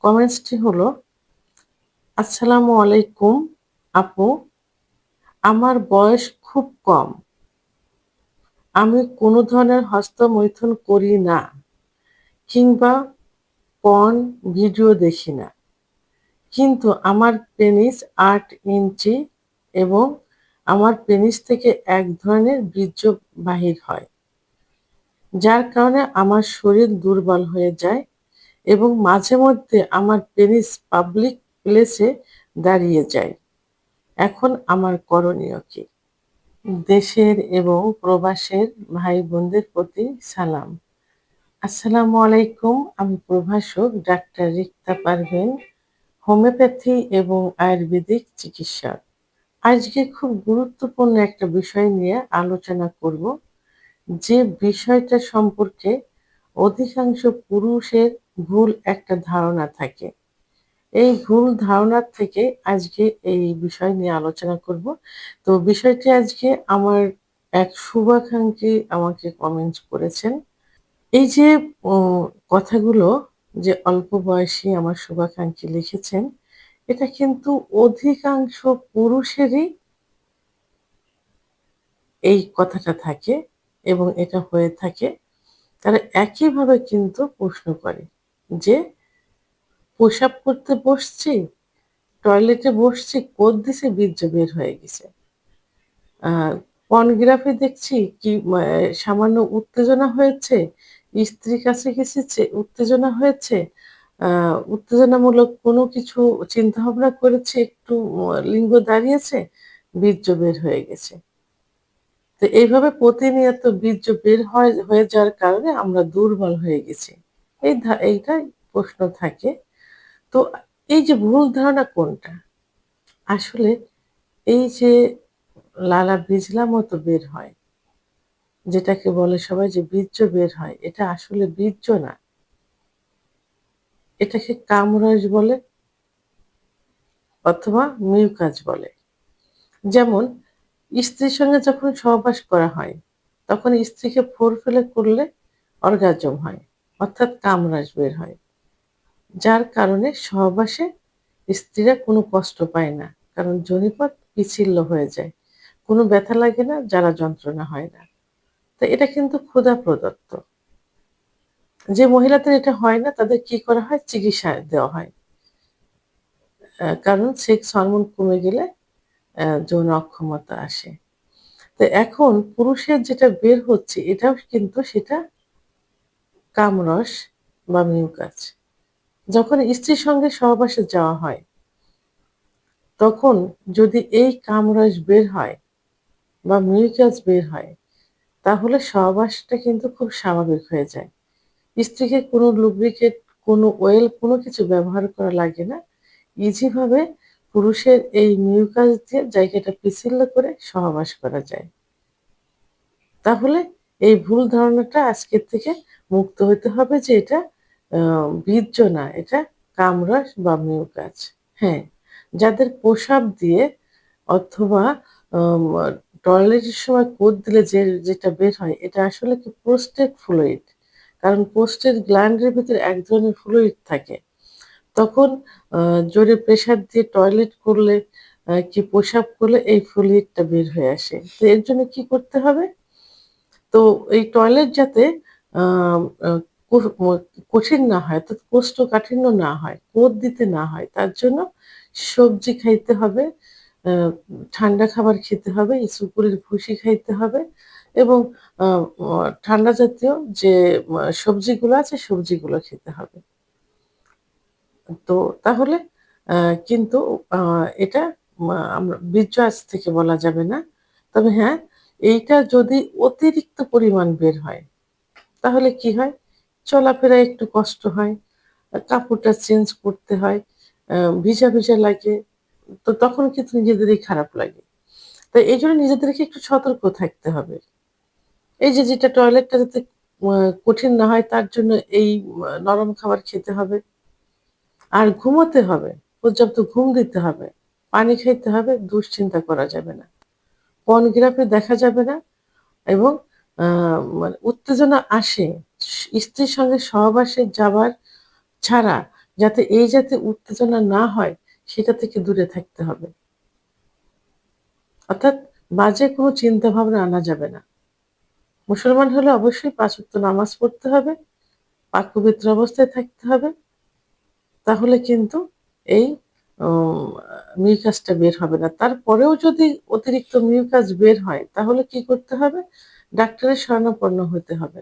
কমেন্টসটি হলো, আসসালামু আলাইকুম আপু, আমার বয়স খুব কম। আমি কোনো ধরনের হস্তমৈথুন করি না কিংবা পর্ন ভিডিও দেখি না। কিন্তু আমার পেনিস ৮ ইঞ্চি এবং আমার পেনিস থেকে এক ধরনের বীর্য বাহির হয়। যার কারণে আমার শরীর দুর্বল হয়ে যায় এবং মাঝে মধ্যে আমার পেনিস পাবলিক প্লেসে দাঁড়িয়ে যায়। এখন আমার করণীয় কি? দেশের এবং প্রবাসের ভাই বোনদের প্রতি সালাম। আসসালামু আলাইকুম। আমি প্রভাষক ডাক্তার রিক্তা পারভীন, হোমিওপ্যাথি এবং আয়ুর্বেদিক চিকিৎসক। আজকে খুব গুরুত্বপূর্ণ একটা বিষয় নিয়ে আলোচনা করব, যে বিষয়টা সম্পর্কে অধিকাংশ পুরুষের ভুল একটা ধারণা থাকে। এই ভুল ধারণার থেকে আজকে এই বিষয় নিয়ে আলোচনা করব। তো বিষয়টি আজকে আমার এক শুভাকাঙ্ক্ষী আমাকে কমেন্টস করেছেন। এই যে ও কথাগুলো যে অল্প বয়সী আমার শুভাকাঙ্ক্ষী লিখেছেন, এটা কিন্তু অধিকাংশ পুরুষেরই এই কথাটা থাকে এবং এটা হয়ে থাকে। তারা একইভাবে কিন্তু প্রশ্ন করে যে, "প্রসাব করতে বসছি, টয়লেটে বসছি, দিছে বীর্য বের হয়ে গেছে। আ পর্নোগ্রাফি দেখছি, কি সামান্য উত্তেজনা হয়েছে, স্ত্রীর কাছে গেছি উত্তেজনা হয়েছে, আ উত্তেজনামূলক কোনো কিছু চিন্তাভাবনা করেছি, একটু লিঙ্গ দাঁড়িয়েছে, বীর্য বের হয়ে গেছে।" তো এইভাবে প্রতিনিয়ত বীর্য বের হয়ে যাওয়ার কারণে আমরা দুর্বল হয়ে গেছি। এইটাই প্রশ্ন থাকে। তো এই যে ভুল ধারণা কোনটা? আসলে এই যে লালা বিজলা মতো বের হয়, যেটাকে বলে সবাই যে বীর্য বের হয়, এটা আসলে বীর্য না। এটাকে কামরস বলে অথবা মিউকাস বলে। যেমন স্ত্রীর সঙ্গে যখন সহবাস করা হয়, তখন স্ত্রীকে ফোর-প্লে করলে অর্গাজম হয়, অর্থাৎ কামরাস বের হয়। যার কারণে সহবাসে স্ত্রীরা কোনো কষ্ট পায় না। কারণ যোনিপথ পিচ্ছিল হয়ে যায়। কোনো ব্যথা লাগে না, জ্বালা যন্ত্রণা হয় না। তো এটা কিন্তু ক্ষুধা প্রদত্ত। যে মহিলাদের এটা হয় না, তাদের কি করা হয়? চিকিৎসা দেওয়া হয়। কারণ সেক্স হরমোন কমে গেলে যৌন অক্ষমতা আসে। তো এখন পুরুষের যেটা বের হচ্ছে, এটাও কিন্তু সেটা কামরস বা মিউকাস। যখন স্ত্রীর সঙ্গে সহবাসে যাওয়া হয়, তখন যদি এই কামরস বের হয় বা মিউকাস বের হয়, তাহলে সহবাসটা কিন্তু খুব স্বাভাবিক হয়ে যায়। স্ত্রীকে কোনো লুব্রিকেট, কোনো অয়েল, কোনো কিছু ব্যবহার করা লাগে না। ইজি ভাবে পুরুষের এই মিউকাস দিয়ে জায়গাটা পিচ্ছিল করে সহবাস করা যায়। তাহলে এই ভুল ধারণাটা আজকের থেকে মুক্ত হতে হবে যে এটা আ বীর্য না, এটা কামরস বা মিউকাস। হ্যাঁ, যাদের প্রসাব দিয়ে অথবা আম টয়লেটের সময় দিলে যেটা বের হয়, এটা আসলে কি প্রোস্টেট ফ্লুইড। কারণ প্রোস্টেট গ্ল্যান্ডের ভেতরে এক ধরনের ফ্লুইড থাকে। তখন আ জোরে প্রেশার দিয়ে টয়লেট করলে, কি প্রসাব করলে এই ফ্লুইডটা বের হয়ে আসে। তো এর জন্য কি করতে হবে? তো এই টয়লেট যাতে আ আ কো ম কঠিন না হয়, অর্থাৎ কোষ্ঠকাঠিন্য না হয়, দিতে না হয়, তার জন্য সবজি খাইতে হবে, আ ঠান্ডা খাবার খেতে হবে, ইসুপুরের ভুসি খাইতে হবে এবং আ অ ঠান্ডা জাতীয় যে সবজিগুলো আছে, সবজিগুলো খেতে হবে। তো তাহলে আ কিন্তু আ এটা আমরা বীর্য আজ থেকে বলা যাবে না। তবে হ্যাঁ, এইটা যদি অতিরিক্ত পরিমাণ বের হয়, তাহলে কি হয়? চলাফেরায় একটু কষ্ট হয়। কাপড়টা চেঞ্জ করতে হয়। আ ভিজা লাগে। তো তখন কিন্তু নিজেদেরই খারাপ লাগে। তো এইজন্য নিজেদেরকে একটু সতর্ক থাকতে হবে। এই যে যেটা টয়লেটটা যাতে আ কঠিন না হয়, তার জন্য এই নরম খাবার খেতে হবে। আর ঘুমোতে হবে। পর্যাপ্ত ঘুম দিতে হবে। পানি খাইতে হবে, দুশ্চিন্তা করা যাবে না। পর্নোগ্রাফি দেখা যাবে না এবং আ মানে উত্তেজনা আসে স্ত্রীর সঙ্গে সহবাসে যাবার ছাড়া যাতে এই জাতীয় উত্তেজনা না হয় সেটা থেকে দূরে থাকতে হবে। অর্থাৎ বাজে কোনো চিন্তা ভাবনা আনা যাবে না। মুসলমান হলে অবশ্যই ৫ ওয়াক্ত নামাজ পড়তে হবে, পাক পবিত্র অবস্থায় থাকতে হবে। তাহলে কিন্তু এই উম মিউকাসটা বের হবে না। তারপরেও যদি অতিরিক্ত মিউকাস বের হয় তাহলে কি করতে হবে? ডাক্তারের শরণাপন্ন হতে হবে।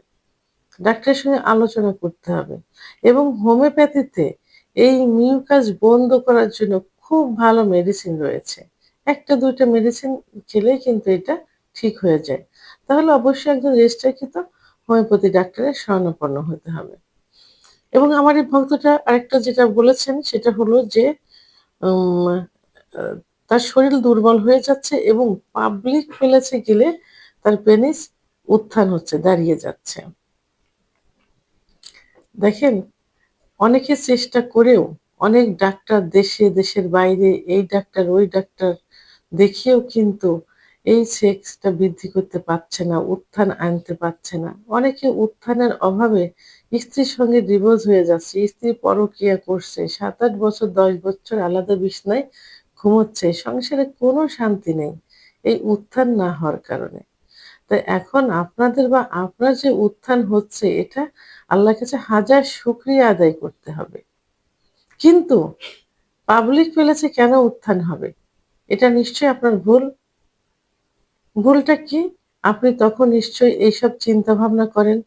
ডাক্তারের সঙ্গে আলোচনা করতে হবে এবং হোমিওপ্যাথিতে এই মিউকাস বন্ধ করার জন্য খুব ভালো মেডিসিন রয়েছে। ১ টা ২ টা মেডিসিন খেলেই কিন্তু এটা ঠিক হয়ে যায়। তাহলে অবশ্যই একজন রেজিস্ট্রারকৃত হোমিওপ্যাথি ডাক্তারের শরণাপন্ন হতে হবে। এবং আমার এই ভক্তটা আরেকটা যেটা বলেছেন সেটা হলো যে উম আ তার শরীর দুর্বল হয়ে যাচ্ছে এবং পাবলিক প্লেসে গেলে তার পেনিস উত্থান হচ্ছে, দাঁড়িয়ে যাচ্ছে। দেখেন, অনেকে চেষ্টা করেও অনেক ডাক্তার দেশে, দেশের বাইরে এই ডাক্তার, ওই ডাক্তার দেখিয়েও কিন্তু এই সেক্সটা বৃদ্ধি করতে পারছে না, উত্থান আনতে পারছে না। অনেকে উত্থানের অভাবে স্ত্রীর সঙ্গে ডিভোর্স হয়ে যাচ্ছে। স্ত্রী পরকীয়া করছে। ৭-৮ বছর ১০ বছর আলাদা বিছানায় ঘুমোচ্ছে। সংসারে কোনো শান্তি নেই। এই উত্থান না হওয়ার কারণে। তো এখন আপনাদের বা আপনার যে উত্থান হচ্ছে এটা আল্লাহর কাছে হাজার শুকরিয়া আদায় করতে হবে। কিন্তু পাবলিক প্লেসে কেন উত্থান হবে? এটা নিশ্চয়ই আপনার ভুল। ভুলটা কি? আপনি তখন নিশ্চয়ই এইসব চিন্তাভাবনা করেন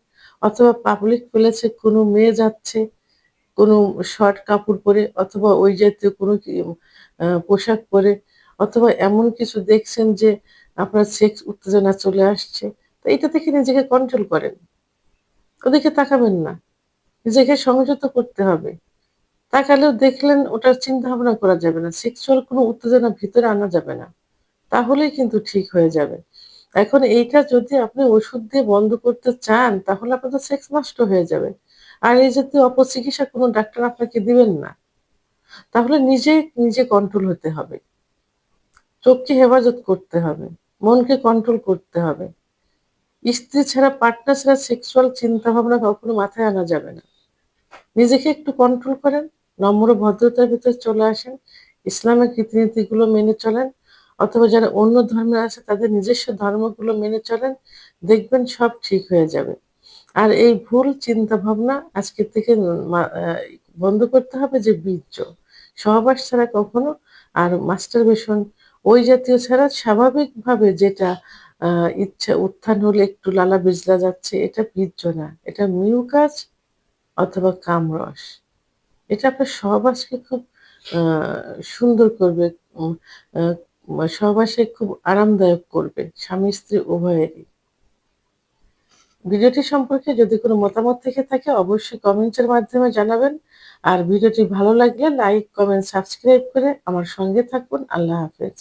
অথবা পাবলিক প্লেসে কোনো মেয়ে যাচ্ছে, কোনো শর্ট কাপড় পরে অথবা ওই জাতীয় কোনো পোশাক পরে অথবা এমন কিছু দেখছেন যে আপনার সেক্স উত্তেজনা চলে আসছে। তো এটা থেকে নিজেকে কন্ট্রোল করেন। ওদিকে তাকাবেন না। নিজেকে সংযত করতে হবে। তাকালেও দেখলেন ওটার চিন্তা-ভাবনা করা যাবে না। সেক্সুয়াল কোনো উত্তেজনা ভিতরে আনা যাবে না। তাহলেই কিন্তু ঠিক হয়ে যাবে। এখন এইটা যদি আপনি ওষুধ দিয়ে বন্ধ করতে চান তাহলে আপনার তো সেক্স নষ্ট হয়ে যাবে। আর এই জাতীয় অপচিকিৎসা কোনো ডাক্তার আপনাকে দিবেন না। তাহলে নিজে কন্ট্রোল হতে হবে। চোখকে হেফাজত করতে হবে। মনকে কন্ট্রোল করতে হবে। স্ত্রী ছাড়া, পার্টনার ছাড়া সেক্সুয়াল চিন্তাভাবনা কখনো মাথায় আনা যাবে না। নিজেকে একটু কন্ট্রোল করেন, নম্র ভদ্রতার ভিতরে চলে আসেন, ইসলামের রীতিনীতিগুলো মেনে চলেন অথবা যারা অন্য ধর্মের আছে তাদের নিজস্ব ধর্মগুলো মেনে চলেন, দেখবেন সব ঠিক হয়ে যাবে। আর এই ভুল চিন্তাভাবনা আজকে থেকে বন্ধ করতে হবে যে বীর্য। সহবাস ছাড়া কখনো আর মাস্টারবেশন ওই জাতীয় ছাড়া স্বাভাবিকভাবে যেটা আ ইচ্ছা উত্থান হলে একটু লালা বিজলা যাচ্ছে এটা বীর্য না। এটা মিউকাস অথবা কামরস। এটা আপনার সহবাসকে খুব আ সুন্দর করবে। উম সহবাসে খুব আরামদায়ক করবে। স্বামী-স্ত্রী উভয়েরই। ভিডিওটি সম্পর্কে যদি কোনো মতামত থেকে থাকে অবশ্যই কমেন্টের মাধ্যমে জানাবেন। আর ভিডিওটি ভালো লাগলে লাইক, কমেন্ট, সাবস্ক্রাইব করে আমার সঙ্গে থাকুন। আল্লাহ হাফেজ।